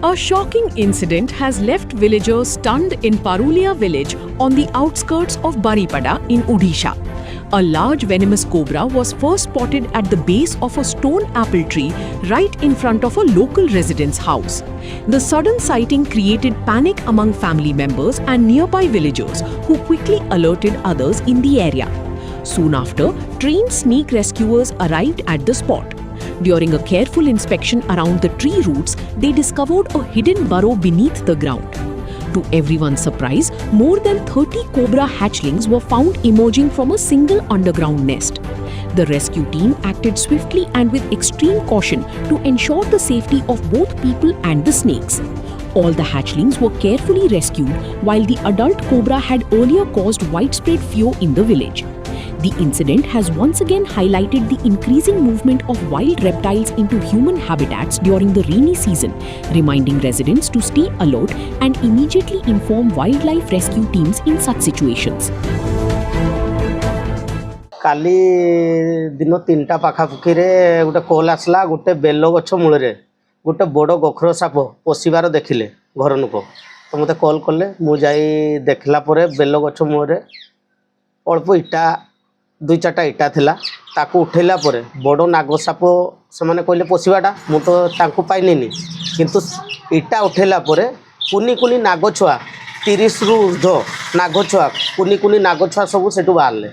A shocking incident has left villagers stunned in Parulia village on the outskirts of Baripada in Odisha. A large venomous cobra was first spotted at the base of a stone apple tree right in front of a local resident's house. The sudden sighting created panic among family members and nearby villagers, who quickly alerted others in the area. Soon after, trained snake rescuers arrived at the spot. During a careful inspection around the tree roots, they discovered a hidden burrow beneath the ground. To everyone's surprise, more than 30 cobra hatchlings were found emerging from a single underground nest. The rescue team acted swiftly and with extreme caution to ensure the safety of both people and the snakes. All the hatchlings were carefully rescued, while the adult cobra had earlier caused widespread fear in the village. The incident has once again highlighted the increasing movement of wild reptiles into human habitats during the rainy season, reminding residents to stay alert and immediately inform wildlife rescue teams in such situations. काली दिन 3टा पाखापाखि गोटे कल आसला गोटे bell गछ मूल गोटे बड़ गोखर shop पशिबार देखिले घर लोक तो मत कल कले मुझे देखला बेल गछ मूल अल्प इटा 2-4टा इटा थिला ताकू उठेला परे बड़ नाग साप से मैंने कहले पशिबाटा मु तो तांकू पाइनी किंतु इटा उठेला परे कुनी कुनी नाग छुआ 30 रु ऊर्ध्व नाग छुआ कुनी कुनी नाग छुआ सब सेठू बाहरले।